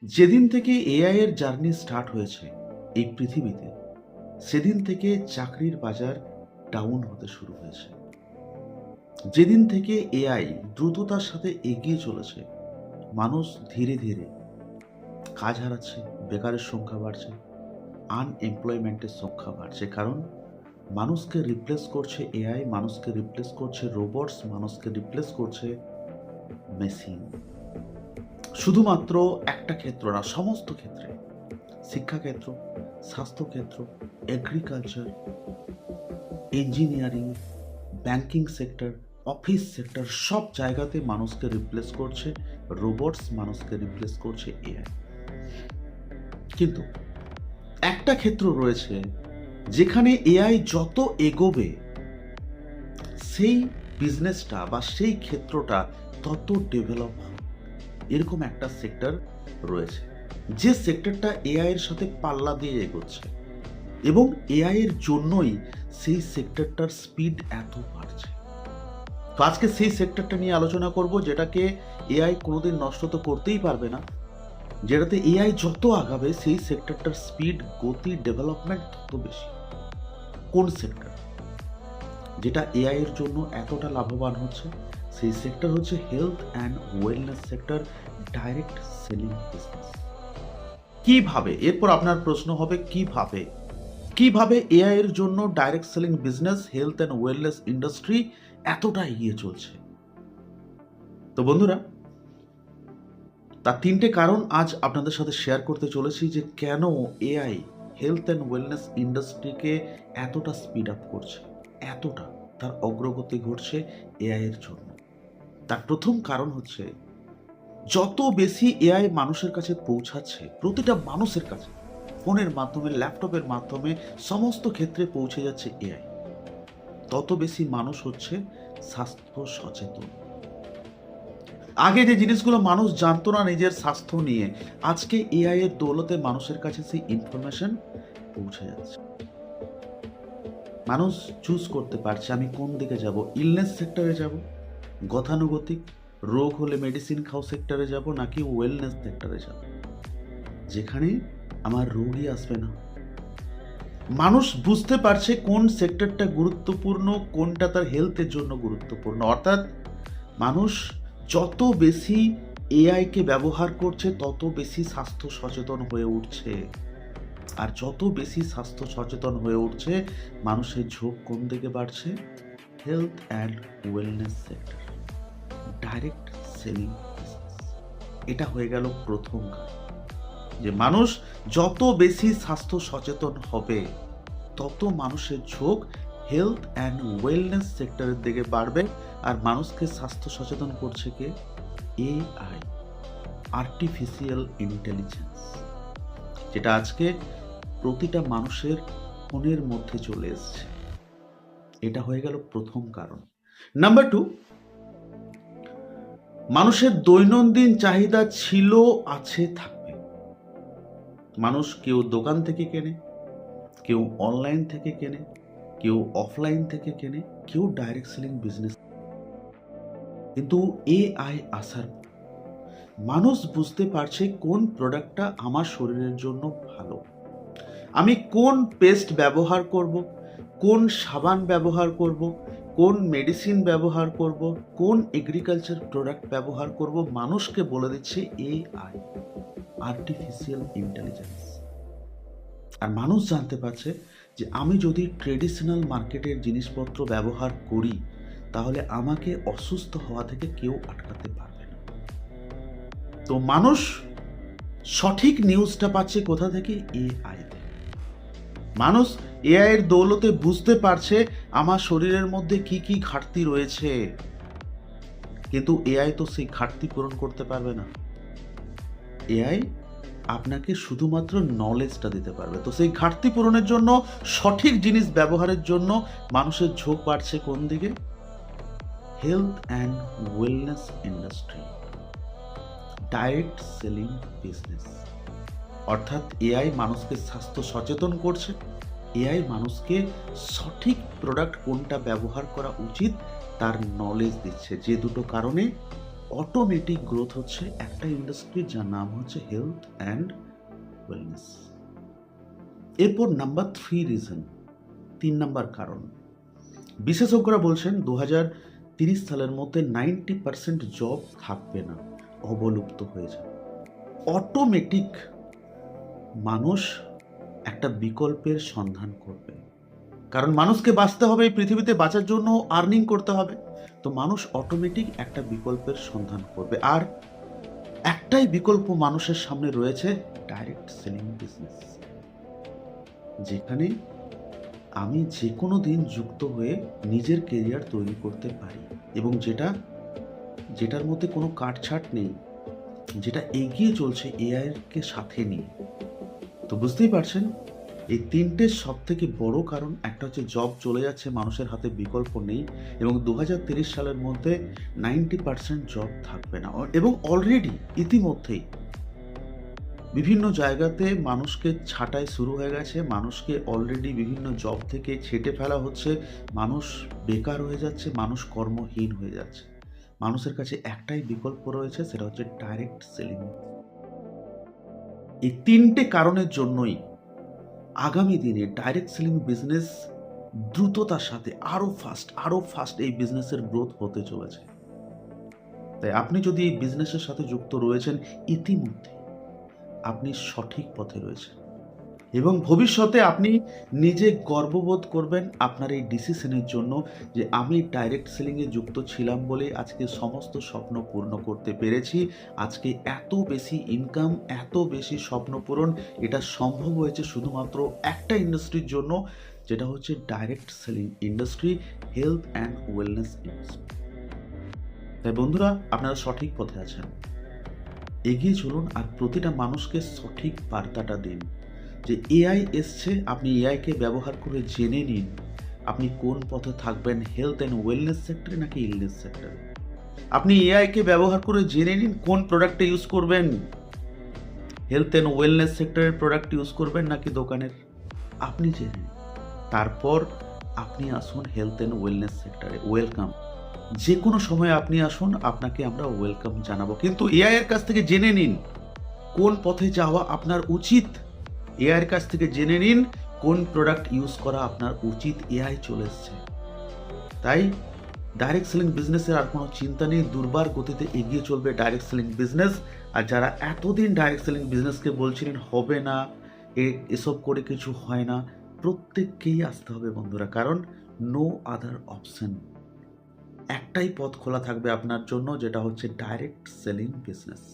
যেদিন থেকে এআই এর জার্নি স্টার্ট হয়েছে এই পৃথিবীতে, সেদিন থেকে চাকরির বাজার ডাউন হতে শুরু হয়েছে। যেদিন থেকে এআই দ্রুততার সাথে এগিয়ে চলেছে, মানুষ ধীরে ধীরে কাজ হারাচ্ছে, বেকারের সংখ্যা বাড়ছে, আনএমপ্লয়মেন্টের সংখ্যা বাড়ছে। কারণ মানুষকে রিপ্লেস করছে এআই, মানুষকে রিপ্লেস করছে রোবটস, মানুষকে রিপ্লেস করছে মেশিন। শুধুমাত্র একটা ক্ষেত্র না, সমস্ত ক্ষেত্রে, শিক্ষাক্ষেত্র, স্বাস্থ্যক্ষেত্র, agriculture, engineering, banking sector, office sector, সব জায়গাতে মানুষকে রিপ্লেস করছে রোবটস, মানুষকে রিপ্লেস করছে এআই। কিন্তু একটা ক্ষেত্র রয়েছে যেখানে এআই যত এগোবে, সেই বিজনেসটা বা সেই ক্ষেত্রটা তত ডেভেলপ হবে। এরকম একটা সেক্টর রয়েছে, যে সেক্টরটা এআই এর সাথে পাল্লা দিয়ে এগোচ্ছে, এবং এআই এর জন্যই সেই সেক্টরটার স্পিড এত বাড়ছে। তো আজকে সেই সেক্টরটা নিয়ে আলোচনা করব, যেটাকে এআই কোনোদিন নষ্ট তো করতেই পারবে না, যেটাতে এআই যত আগাবে সেই সেক্টরটার স্পিড, গতি, ডেভেলপমেন্ট তত বেশি। কোন সেক্টর যেটা এআই এর জন্য এতটা লাভবান হচ্ছে? সেই সেক্টর হচ্ছে health and wellness sector, direct selling business. কিভাবে? এরপর আপনার প্রশ্ন হবে কিভাবে এআই এর জন্য direct selling business, health and wellness industry এতটা এগিয়ে চলছে। তো বন্ধুরা, তার তিনটে কারণ আজ আপনাদের সাথে শেয়ার করতে চলেছি, যে কেন এআই হেলথ অ্যান্ড ওয়েলনেস ইন্ডাস্ট্রিকে এতটা স্পিড আপ করছে, এতটা তার অগ্রগতি ঘটছে এআই এর জন্য। তার প্রথম কারণ হচ্ছে, যত বেশি এআই মানুষের কাছে পৌঁছাচ্ছে, প্রতিটা মানুষের কাছে, ফোনের মাধ্যমে, ল্যাপটপের মাধ্যমে, সমস্ত ক্ষেত্রে পৌঁছে যাচ্ছে এআই, তত বেশি মানুষ হচ্ছে স্বাস্থ্য সচেতন। আগে যে জিনিসগুলো মানুষ জানতো না নিজের স্বাস্থ্য নিয়ে, আজকে এআই এর দৌলতে মানুষের কাছে সেই ইনফরমেশন পৌঁছে যাচ্ছে। মানুষ চুজ করতে পারছে আমি কোন দিকে যাব, ইলনেস সেক্টরে যাব, গতানুগতিক রোগ হলে মেডিসিন খাও সেক্টরে যাব, নাকি ওয়েলনেস সেক্টরে যাব, যেখানে আমার রোগই আসবে না। মানুষ বুঝতে পারছে কোন সেক্টরটা গুরুত্বপূর্ণ, কোনটা তার হেলথের জন্য গুরুত্বপূর্ণ। অর্থাৎ মানুষ যত বেশি এআইকে ব্যবহার করছে, তত বেশি স্বাস্থ্য সচেতন হয়ে উঠছে। আর যত বেশি স্বাস্থ্য সচেতন হয়ে উঠছে, মানুষের ঝোঁক কোন দিকে বাড়ছে? Health and wellness sector, direct selling business. এটা হয়ে গেল প্রথম কারণ, যে মানুষ যত বেশি স্বাস্থ্য সচেতন হবে, তত মানুষের ঝোঁক হেলথ অ্যান্ড ওয়েলনেস সেক্টরের দিকে বাড়বে। আর মানুষকে স্বাস্থ্য সচেতন করছে কে? এআই, আর্টিফিশিয়াল ইন্টেলিজেন্স, যেটা আজকে প্রতিটা মানুষের ফোনের মধ্যে চলে এসছে। এটা হয়ে গেল প্রথম কারণ। নাম্বার 2, মানুষের দৈনন্দিন চাহিদা ছিল, আছে, থাকবে। মানুষ কেউ দোকান থেকে কেনে, কেউ অনলাইন থেকে কেনে, কেউ অফলাইন থেকে কেনে, কেউ ডাইরেক্ট সেলিং বিজনেস। কিন্তু এআই আসার পর মানুষ বুঝতে পারছে কোন প্রোডাক্টটা আমার শরীরের জন্য ভালো, আমি কোন পেস্ট ব্যবহার করব, কোন সাবান ব্যবহার করব, কোন মেডিসিন ব্যবহার করব, কোন এগ্রিকালচার প্রোডাক্ট ব্যবহার করব, মানুষকে বলে দিচ্ছে এআই, আর্টিফিশিয়াল ইন্টেলিজেন্স। আর মানুষ জানতে পারছে যে আমি যদি ট্রেডিশনাল মার্কেটের জিনিসপত্র ব্যবহার করি, তাহলে আমাকে অসুস্থ হওয়া থেকে কেউ আটকাতে পারবে না। তো মানুষ সঠিক নিউজটা পাচ্ছে কোথা থেকে? এআই থেকে। মানুষ এআই এর দৌলতে বুঝতে পারছে আমার শরীরের মধ্যে কি কি ঘাটতি রয়েছে, কিন্তু এআই তো সেই ঘাটতি পূরণ করতে পারবে না। এআই আপনাকে শুধুমাত্র নলেজটা দিতে পারবে। তো সেই ঘাটতি পূরণের জন্য, সঠিক জিনিস ব্যবহারের জন্য মানুষের ঝোঁক বাড়ছে কোন দিকে? Health and wellness industry, direct selling business. অর্থাৎ এআই মানুষকে স্বাস্থ্য সচেতন করছে, এআই মানুষকে সঠিক প্রোডাক্ট কোনটা ব্যবহার করা উচিত তার নলেজ দিচ্ছে। যে দুটো কারণে অটোমেটিক গ্রোথ হচ্ছে একটা ইন্ডাস্ট্রি যার নাম হচ্ছে হেলথ অ্যান্ড ওয়েলনেস। এরপর নাম্বার 3 রিজন, 3 নাম্বার কারণ, বিশেষজ্ঞরা বলছেন 2030 সালের মধ্যে 90% জব থাকবে না, অবলুপ্ত হয়ে যাবে। অটোমেটিক মানুষ একটা বিকল্পের সন্ধান করবে, কারণ মানুষকে বাঁচতে হবে, এই পৃথিবীতে বাঁচার জন্য আর্নিং করতে হবে, তো মানুষ অটোমেটিক একটা বিকল্পের সন্ধান করবে। আর একটাই বিকল্প মানুষের সামনে রয়েছে, ডাইরেক্ট সেলিং বিজনেস, যেখানে আমি যে কোনো দিন যুক্ত হয়ে নিজের কেরিয়ার তৈরি করতে পারি এবং যেটার মধ্যে কোনো কাটছাট নেই, যেটা এগিয়ে চলছে এআইকে সাথে নিয়ে। তো বুঝতেই পারছেন এই তিনটে সব থেকে বড় কারণ। একটা হচ্ছে জব চলে যাচ্ছে, মানুষের হাতে বিকল্প নেই, এবং 2030 সালের মধ্যে 90% জব থাকবে না। এবং অলরেডি ইতিমধ্যেই বিভিন্ন জায়গাতে মানুষকে ছাঁটাই শুরু হয়ে গেছে, মানুষকে অলরেডি বিভিন্ন জব থেকে ছেঁটে ফেলা হচ্ছে, মানুষ বেকার হয়ে যাচ্ছে, মানুষ কর্মহীন হয়ে যাচ্ছে। মানুষের কাছে একটাই বিকল্প রয়েছে, সেটা হচ্ছে ডাইরেক্ট সেলিং। এই তিনটে কারণের জন্যই আগামী দিনে ডাইরেক্ট সেলিং বিজনেস দ্রুততার সাথে আরো ফাস্ট এই বিজনেসের গ্রোথ হতে চলেছে। তাই আপনি যদি এই বিজনেসের সাথে যুক্ত রয়েছেন, ইতিমধ্যে আপনি সঠিক পথে রয়েছেন এবং ভবিষ্যতে আপনি নিজে গর্ববোধ করবেন আপনার এই ডিসিশনের জন্য, যে আমি ডাইরেক্ট সেলিংয়ে যুক্ত ছিলাম বলে আজকে সমস্ত স্বপ্ন পূর্ণ করতে পেরেছি। আজকে এত বেশি ইনকাম, এত বেশি স্বপ্ন পূরণ, এটা সম্ভব হয়েছে শুধুমাত্র একটা ইন্ডাস্ট্রির জন্য, যেটা হচ্ছে direct selling industry, health and wellness industry. তাই বন্ধুরা, আপনারা সঠিক পথে আছেন, এগিয়ে চলুন আর প্রতিটা মানুষকে সঠিক বার্তাটা দিন যে এআই এসছে, আপনি এআইকে ব্যবহার করে জেনে নিন আপনি কোন পথে থাকবেন, হেলথ অ্যান্ড ওয়েলনেস সেক্টরে নাকি ইলনেস সেক্টরে। আপনি এআইকে ব্যবহার করে জেনে নিন কোন প্রোডাক্টটা ইউজ করবেন, হেলথ অ্যান্ড ওয়েলনেস সেক্টরের প্রোডাক্ট ইউজ করবেন নাকি দোকানের, আপনি জেনে নিন। তারপর আপনি আসুন হেলথ অ্যান্ড ওয়েলনেস সেক্টরে। ওয়েলকাম, যে কোনো সময় আপনি আসুন, আপনাকে আমরা ওয়েলকাম জানাবো, কিন্তু এআই এর কাছ থেকে জেনে নিন কোন পথে যাওয়া আপনার উচিত। এআই এর কাছ থেকে জেনে নিন কোন প্রোডাক্ট ইউজ করা আপনার উচিত। এআই চলে এসছে, তাই ডাইরেক্ট সেলিং বিজনেসের আর কোনো চিন্তা নেই, দুর্বার গতিতে এগিয়ে চলবে ডাইরেক্ট সেলিং বিজনেস। আর যারা এতদিন ডাইরেক্ট সেলিং বিজনেসকে বলছিলেন হবে না, এসব করে কিছু হয় না, প্রত্যেককেই আসতে হবে বন্ধুরা, কারণ নো আদার অপশন। একটাই পথ খোলা থাকবে আপনার জন্য, যেটা হচ্ছে ডাইরেক্ট সেলিং বিজনেস।